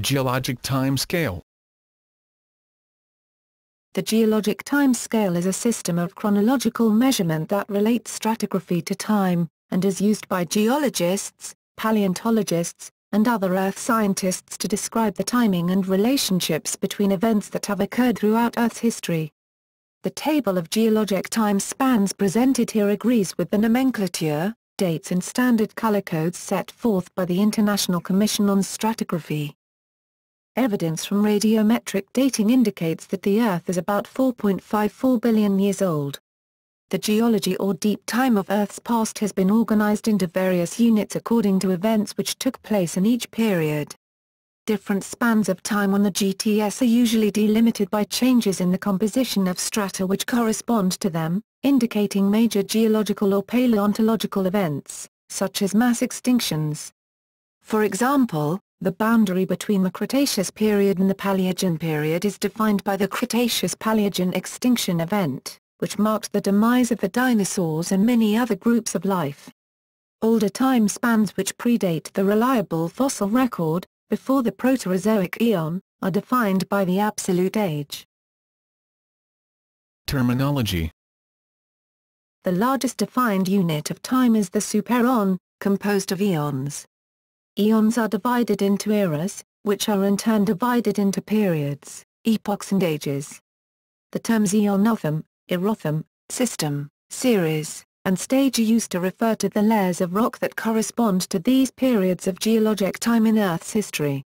geologic time scale. The geologic time scale is a system of chronological measurement that relates stratigraphy to time, and is used by geologists, paleontologists, and other Earth scientists to describe the timing and relationships between events that have occurred throughout Earth's history. The table of geologic time spans presented here agrees with the nomenclature, dates and standard color codes set forth by the International Commission on Stratigraphy. Evidence from radiometric dating indicates that the Earth is about 4.54 billion years old. The geology or deep time of Earth's past has been organized into various units according to events which took place in each period. Different spans of time on the GTS are usually delimited by changes in the composition of strata which correspond to them, indicating major geological or paleontological events, such as mass extinctions. For example, the boundary between the Cretaceous period and the Paleogene period is defined by the Cretaceous-Paleogene extinction event, which marked the demise of the dinosaurs and many other groups of life. Older time spans which predate the reliable fossil record, before the Proterozoic Eon, are defined by the absolute age. Terminology. The largest defined unit of time is the superon, composed of eons. Eons are divided into eras, which are in turn divided into periods, epochs and ages. The terms eonotham, erotham, system, series, and stage are used to refer to the layers of rock that correspond to these periods of geologic time in Earth's history.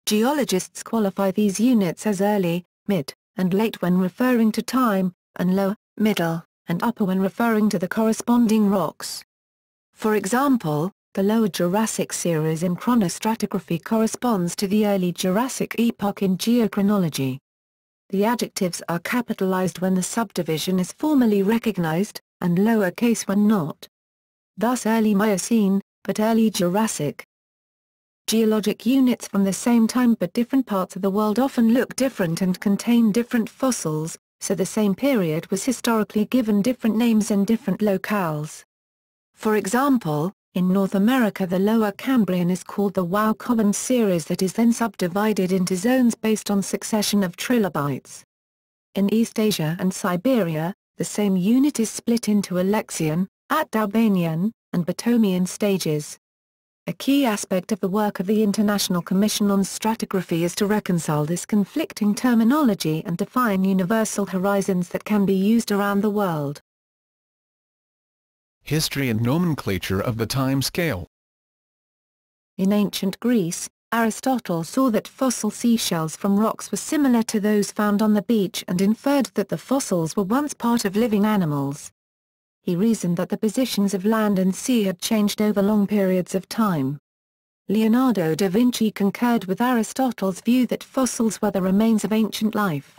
Geologists qualify these units as early, mid, and late when referring to time, and lower, middle, and upper when referring to the corresponding rocks. For example, the Lower Jurassic series in chronostratigraphy corresponds to the early Jurassic epoch in geochronology. The adjectives are capitalized when the subdivision is formally recognized, and lowercase when not. Thus early Miocene, but early Jurassic. Geologic units from the same time but different parts of the world often look different and contain different fossils, so the same period was historically given different names in different locales. For example, in North America the Lower Cambrian is called the Wow-Common series that is then subdivided into zones based on succession of trilobites. In East Asia and Siberia, the same unit is split into Alexian, Atdalbanian, and Batomian stages. A key aspect of the work of the International Commission on Stratigraphy is to reconcile this conflicting terminology and define universal horizons that can be used around the world. History and nomenclature of the time scale. In ancient Greece, Aristotle saw that fossil seashells from rocks were similar to those found on the beach and inferred that the fossils were once part of living animals. He reasoned that the positions of land and sea had changed over long periods of time. Leonardo da Vinci concurred with Aristotle's view that fossils were the remains of ancient life.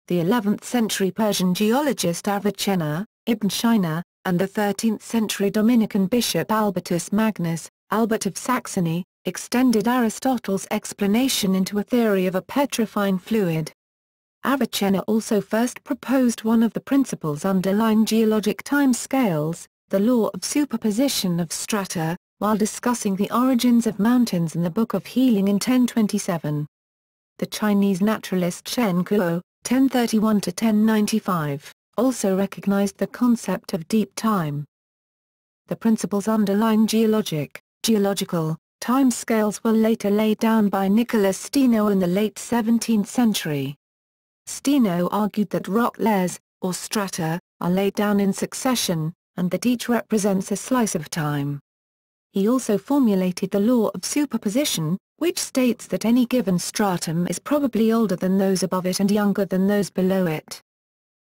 The 11th century Persian geologist Avicenna, Ibn Sina, and the 13th century Dominican bishop Albertus Magnus, Albert of Saxony, extended Aristotle's explanation into a theory of a petrifying fluid. Avicenna also first proposed one of the principles underlying geologic time scales, the law of superposition of strata, while discussing the origins of mountains in the Book of Healing in 1027. The Chinese naturalist Shen Kuo, 1031–1095, also recognized the concept of deep time. The principles underlying geological, time scales were later laid down by Nicholas Steno in the late 17th century. Steno argued that rock layers, or strata, are laid down in succession, and that each represents a slice of time. He also formulated the law of superposition, which states that any given stratum is probably older than those above it and younger than those below it.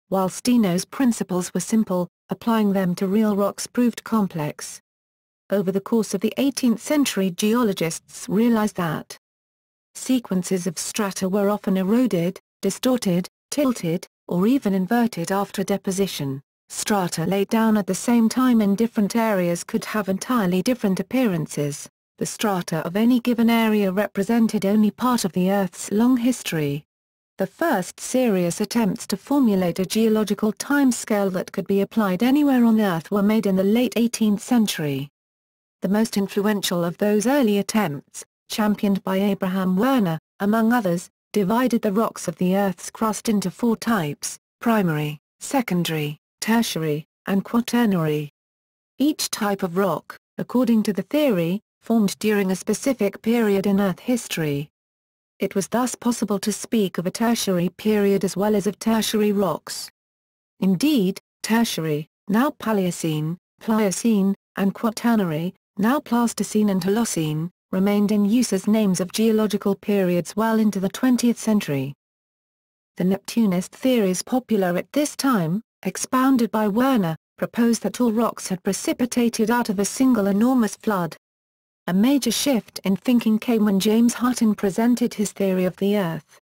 While Steno's principles were simple, applying them to real rocks proved complex. Over the course of the 18th century, geologists realized that sequences of strata were often eroded, distorted, tilted, or even inverted after deposition. Strata laid down at the same time in different areas could have entirely different appearances. The strata of any given area represented only part of the Earth's long history. The first serious attempts to formulate a geological timescale that could be applied anywhere on Earth were made in the late 18th century. The most influential of those early attempts, championed by Abraham Werner, among others, divided the rocks of the Earth's crust into four types: primary, secondary, tertiary, and quaternary. Each type of rock, according to the theory, formed during a specific period in Earth history. It was thus possible to speak of a tertiary period as well as of tertiary rocks. Indeed, tertiary, now Paleocene, Pliocene, and quaternary, now Pleistocene and Holocene, remained in use as names of geological periods well into the 20th century. The Neptunist theories popular at this time, expounded by Werner, proposed that all rocks had precipitated out of a single enormous flood. A major shift in thinking came when James Hutton presented his theory of the Earth.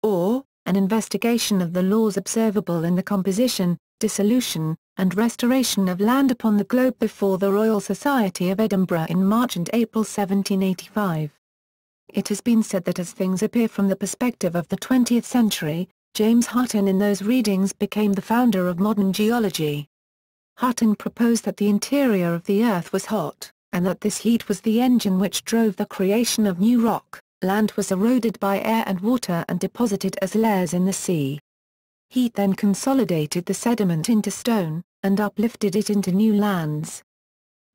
Or, an investigation of the laws observable in the composition, dissolution, and restoration of land upon the globe before the Royal Society of Edinburgh in March and April 1785. It has been said that as things appear from the perspective of the 20th century, James Hutton in those readings became the founder of modern geology. Hutton proposed that the interior of the Earth was hot, and that this heat was the engine which drove the creation of new rock. Land was eroded by air and water and deposited as layers in the sea. Heat then consolidated the sediment into stone, and uplifted it into new lands.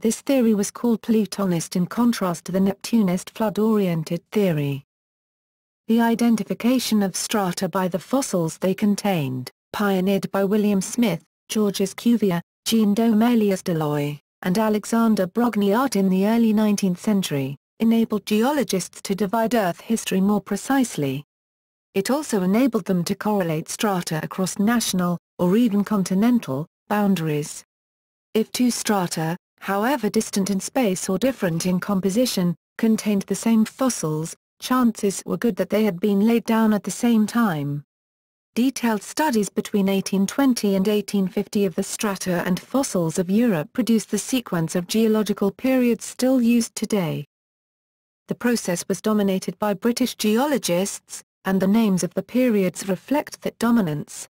This theory was called Plutonist in contrast to the Neptunist flood-oriented theory. The identification of strata by the fossils they contained, pioneered by William Smith, Georges Cuvier, Jean Domelius Deloy, and Alexander Brogniart in the early 19th century, enabled geologists to divide Earth history more precisely. It also enabled them to correlate strata across national, or even continental, boundaries. If two strata, however distant in space or different in composition, contained the same fossils, chances were good that they had been laid down at the same time. Detailed studies between 1820 and 1850 of the strata and fossils of Europe produced the sequence of geological periods still used today. The process was dominated by British geologists, and the names of the periods reflect that dominance.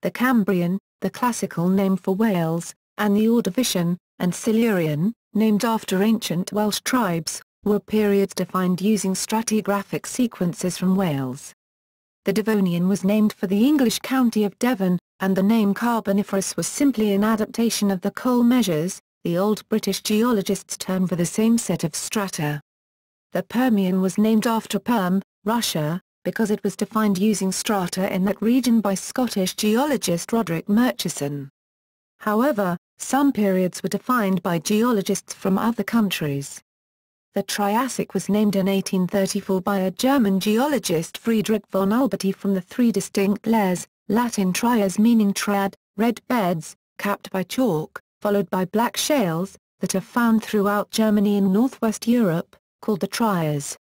The Cambrian, the classical name for Wales, and the Ordovician, and Silurian, named after ancient Welsh tribes, were periods defined using stratigraphic sequences from Wales. The Devonian was named for the English county of Devon, and the name Carboniferous was simply an adaptation of the coal measures, the Old British geologists' term for the same set of strata. The Permian was named after Perm, Russia, because it was defined using strata in that region by Scottish geologist Roderick Murchison. However, some periods were defined by geologists from other countries. The Triassic was named in 1834 by a German geologist Friedrich von Alberti from the three distinct layers, Latin trias meaning triad, red beds, capped by chalk, followed by black shales, that are found throughout Germany and northwest Europe, called the trias.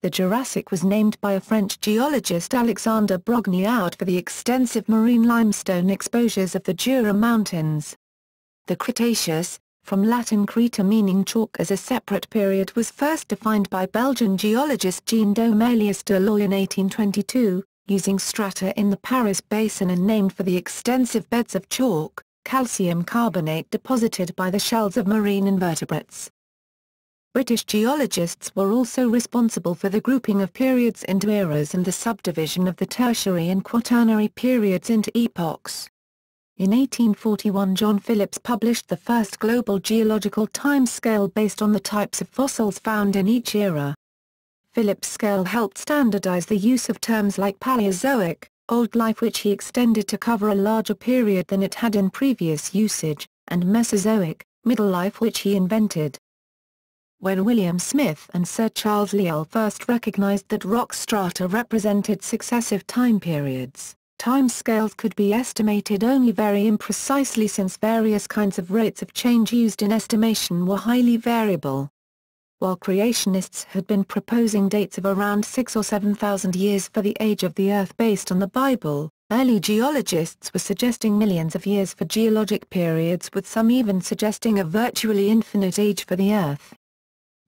The Jurassic was named by a French geologist Alexander Brogniart for the extensive marine limestone exposures of the Jura Mountains. The Cretaceous, from Latin Creta meaning chalk as a separate period, was first defined by Belgian geologist Jean Domelius Deloy in 1822, using strata in the Paris Basin and named for the extensive beds of chalk, calcium carbonate deposited by the shells of marine invertebrates. British geologists were also responsible for the grouping of periods into eras and the subdivision of the tertiary and quaternary periods into epochs. In 1841 John Phillips published the first global geological time scale based on the types of fossils found in each era. Phillips' scale helped standardize the use of terms like Paleozoic, old life, which he extended to cover a larger period than it had in previous usage, and Mesozoic, middle life, which he invented. When William Smith and Sir Charles Lyell first recognized that rock strata represented successive time periods, timescales could be estimated only very imprecisely since various kinds of rates of change used in estimation were highly variable. While creationists had been proposing dates of around 6,000 or 7,000 years for the age of the Earth based on the Bible, early geologists were suggesting millions of years for geologic periods, with some even suggesting a virtually infinite age for the Earth.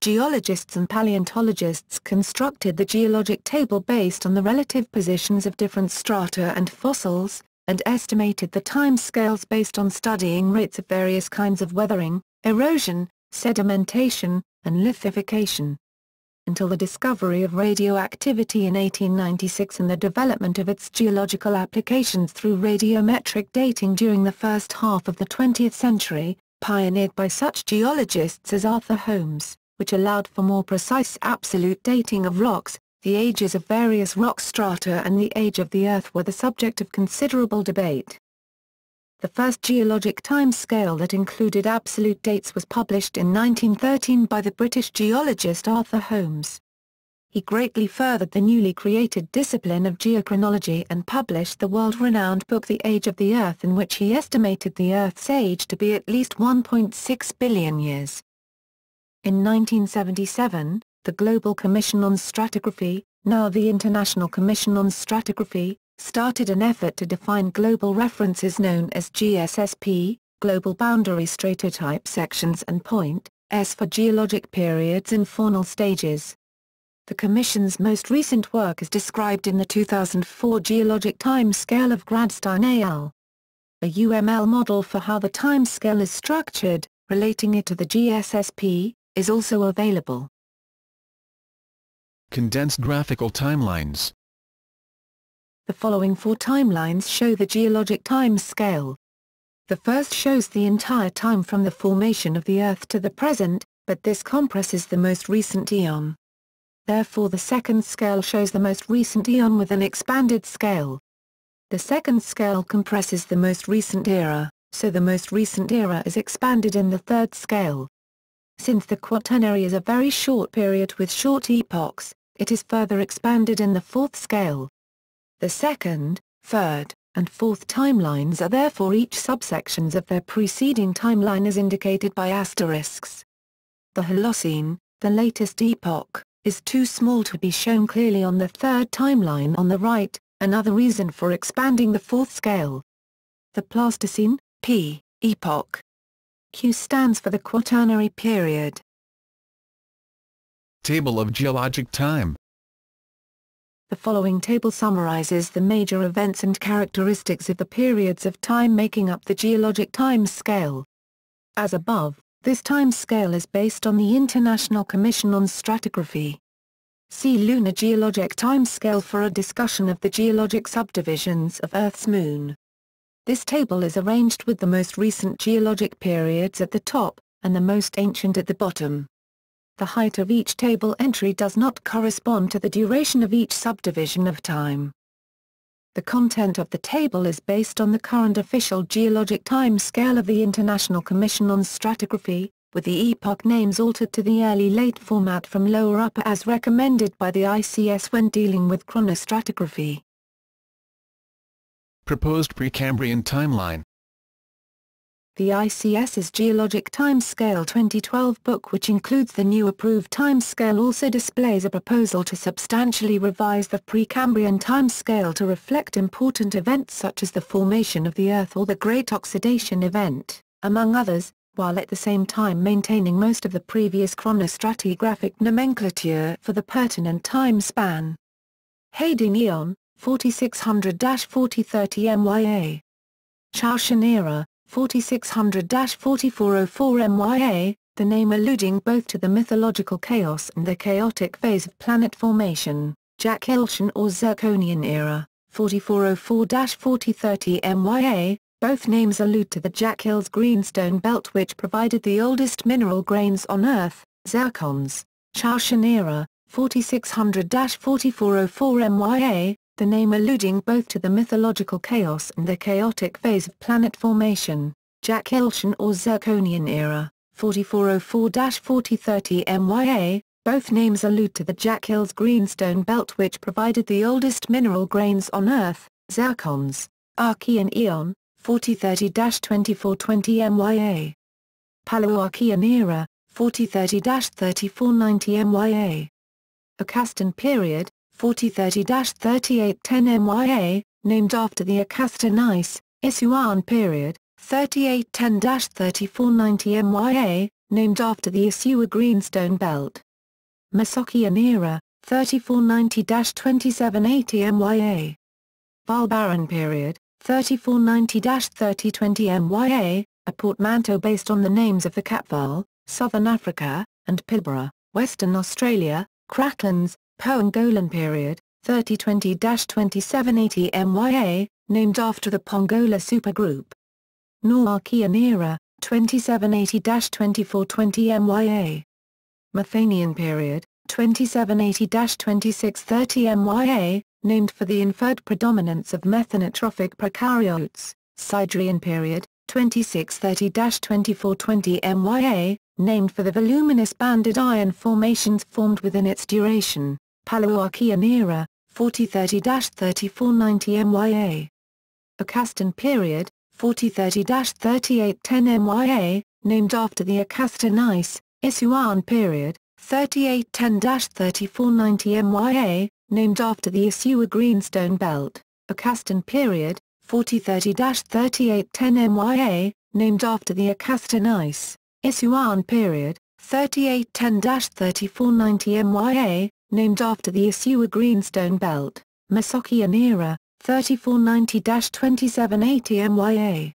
Geologists and paleontologists constructed the geologic table based on the relative positions of different strata and fossils, and estimated the time scales based on studying rates of various kinds of weathering, erosion, sedimentation, and lithification. until the discovery of radioactivity in 1896 and the development of its geological applications through radiometric dating during the first half of the 20th century, pioneered by such geologists as Arthur Holmes, which allowed for more precise absolute dating of rocks. The ages of various rock strata and the age of the Earth were the subject of considerable debate. The first geologic time scale that included absolute dates was published in 1913 by the British geologist Arthur Holmes. He greatly furthered the newly created discipline of geochronology and published the world-renowned book The Age of the Earth, in which he estimated the Earth's age to be at least 1.6 billion years. In 1977, the Global Commission on Stratigraphy, now the International Commission on Stratigraphy, started an effort to define global references known as GSSP, Global Boundary Stratotype Sections and Point, S for geologic periods and faunal stages. The Commission's most recent work is described in the 2004 Geologic Time Scale of Gradstein al. A UML model for how the time scale is structured, relating it to the GSSP, is also available. Condensed graphical timelines. The following 4 timelines show the geologic time scale. The first shows the entire time from the formation of the Earth to the present, but this compresses the most recent eon. Therefore the second scale shows the most recent eon with an expanded scale. The second scale compresses the most recent era, so the most recent era is expanded in the third scale. Since the Quaternary is a very short period with short epochs, it is further expanded in the fourth scale. The second, third, and fourth timelines are therefore each subsections of their preceding timeline as indicated by asterisks. The Holocene, the latest epoch, is too small to be shown clearly on the third timeline on the right, another reason for expanding the fourth scale. The Pleistocene, P, epoch. Q stands for the Quaternary period. Table of geologic time. The following table summarizes the major events and characteristics of the periods of time making up the geologic time scale. As above, this time scale is based on the International Commission on Stratigraphy. See Lunar Geologic Time Scale for a discussion of the geologic subdivisions of Earth's moon. This table is arranged with the most recent geologic periods at the top, and the most ancient at the bottom. The height of each table entry does not correspond to the duration of each subdivision of time. The content of the table is based on the current official geologic time scale of the International Commission on Stratigraphy, with the epoch names altered to the early-late format from lower-upper as recommended by the ICS when dealing with chronostratigraphy. Proposed Precambrian timeline. The ICS's Geologic Time Scale 2012 book, which includes the new approved time scale, also displays a proposal to substantially revise the Precambrian time scale to reflect important events such as the formation of the Earth or the Great Oxidation event, among others, while at the same time maintaining most of the previous chronostratigraphic nomenclature for the pertinent time span. Hadean Eon, 4600-4030 MYA. Chaotian Era, 4600-4404 MYA, the name alluding both to the mythological chaos and the chaotic phase of planet formation. Jacqueltian or Zirconian Era, 4404-4030 MYA, both names allude to the Jacques greenstone belt which provided the oldest mineral grains on Earth, zircons. Chaotian Era, 4600-4404 MYA, the name alluding both to the mythological chaos and the chaotic phase of planet formation. Jacqueltian or Zirconian Era, 4404-4030 MYA, both names allude to the Jacques greenstone belt which provided the oldest mineral grains on Earth, zircons. Archean Eon, 4030-2420 MYA. Paleoarchean Era, 4030-3490 MYA. Acastan Period, 4030-3810 MYA, named after the Acastan Ice. Isuan Period, 3810-3490 MYA, named after the Isua Greenstone Belt. Mesochian Era, 3490-2780 MYA. Valbaran Period, 3490-3020 MYA, a portmanteau based on the names of the Cap Vaal, Southern Africa, and Pilbara, Western Australia, Krakens, Pongolan period, 3020-2780 MYA, named after the Pongola supergroup. Noarchean era, 2780-2420 MYA. Methanian period, 2780-2630 MYA, named for the inferred predominance of methanotrophic prokaryotes. Sidrian period, 2630-2420 MYA, named for the voluminous banded iron formations formed within its duration. Paleoarchean era, 4030-3490 MYA. Acastan period, 4030-3810 MYA, named after the Acastan ice. Isuan period, 3810-3490 MYA, named after the Isua Greenstone Belt. Acastan period, 4030-3810 MYA, named after the Acastan ice. Isuan period, 3810-3490 MYA, named after the Isua Greenstone Belt. Mesochean era, 3490-2780 MYA.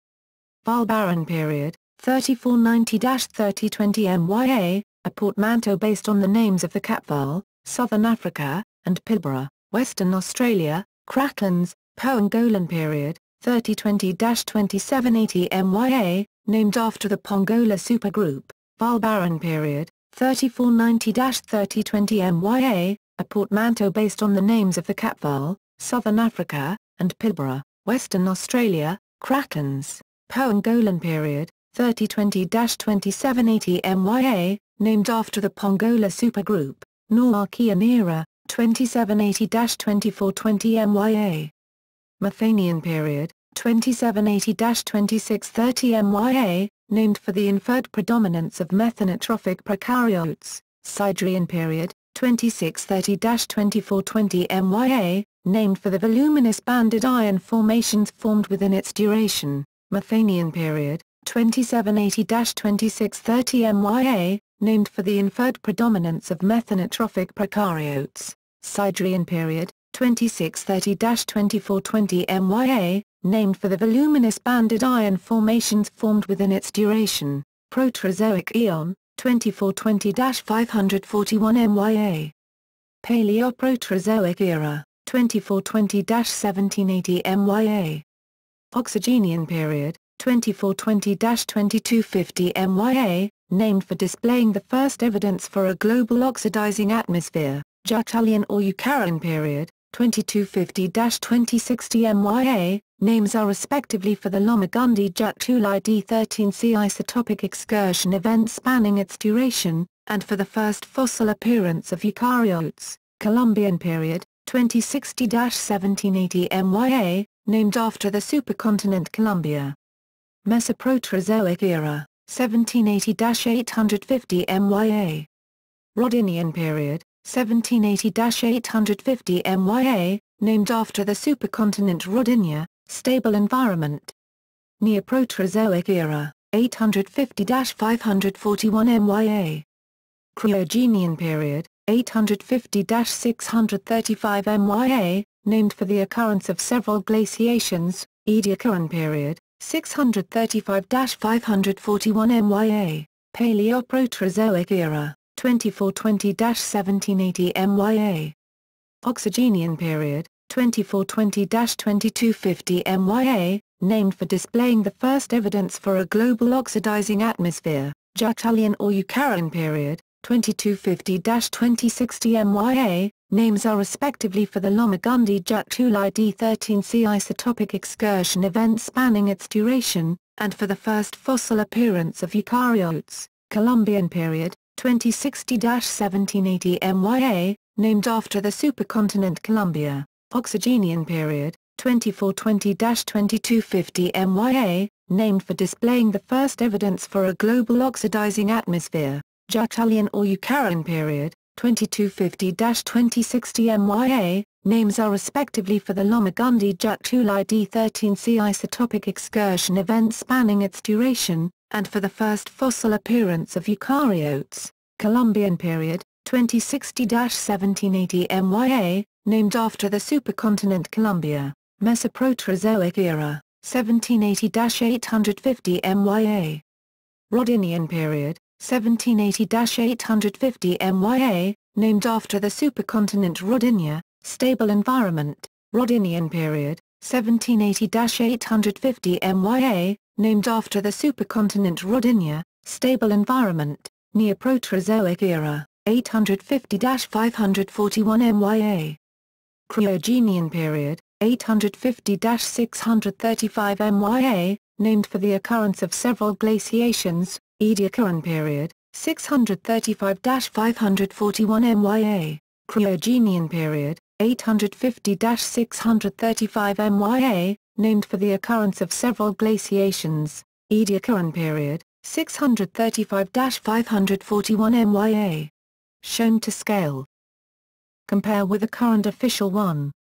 Valbaran period, 3490-3020 MYA, a portmanteau based on the names of the Capval, Southern Africa, and Pilbara, Western Australia. Krakens, Pongolan period, 3020-2780 MYA, named after the Pongola supergroup. Valbaran period, 3490-3020 MYA, a portmanteau based on the names of the Capval, Southern Africa, and Pilbara, Western Australia. Krakens, Pongolan period, 3020-2780 MYA, named after the Pongola supergroup. Noarchean era, 2780-2420 MYA. Methanian period, 2780-2630 MYA, named for the inferred predominance of methanotrophic prokaryotes. Sidrian period, 2630-2420 MYA, named for the voluminous banded iron formations formed within its duration. Methanian period, 2780-2630 MYA, named for the inferred predominance of methanotrophic prokaryotes. Sidrian period, 2630-2420 MYA, named for the voluminous banded iron formations formed within its duration. Proterozoic Eon, 2420-541 MYA. Paleoproterozoic era, 2420-1780 MYA. Oxygenian period, 2420-2250 MYA, named for displaying the first evidence for a global oxidizing atmosphere. Djucalian or Eukaryan period, 2250-2060 MYA, names are respectively for the Lomagundi Djuculi D13C isotopic excursion event spanning its duration, and for the first fossil appearance of eukaryotes. Columbian period, 2060-1780 MYA, named after the supercontinent Columbia. Mesoproterozoic era, 1780-850 MYA. Rhodinian period, 1780-850 MYA, named after the supercontinent Rodinia, stable environment. Neoproterozoic era, 850-541 MYA. Cryogenian period, 850-635 MYA, named for the occurrence of several glaciations. Ediacaran period, 635-541 MYA. Paleoproterozoic era, 2420-1780 MYA. Oxygenian period, 2420-2250 MYA, named for displaying the first evidence for a global oxidizing atmosphere. Djucalian or Eukaryan period, 2250-2060 MYA, names are respectively for the Lomagundi Djuculi D13C isotopic excursion event spanning its duration, and for the first fossil appearance of eukaryotes. Columbian period, 2060-1780 MYA, named after the supercontinent Columbia. Oxygenian period, 2420-2250 MYA, named for displaying the first evidence for a global oxidizing atmosphere. Djucalian or Eukaryan period, 2250-2060 MYA, names are respectively for the Lomagundi Djuculi D13C isotopic excursion event spanning its duration, and for the first fossil appearance of eukaryotes. Columbian period, 2060-1780 MYA, named after the supercontinent Columbia. Mesoproterozoic era, 1780-850 MYA. Rhodinian period, 1780-850 MYA, named after the supercontinent Rodinia, stable environment, Rodinian period, 1780-850 MYA, named after the supercontinent Rodinia, stable environment, Neoproterozoic era, 850-541 MYA. Cryogenian period, 850-635 MYA, named for the occurrence of several glaciations, Ediacaran period, 635-541 MYA. Cryogenian period, 850-635 MYA, named for the occurrence of several glaciations, Ediacaran period, 635-541 MYA. Shown to scale. Compare with the current official 1.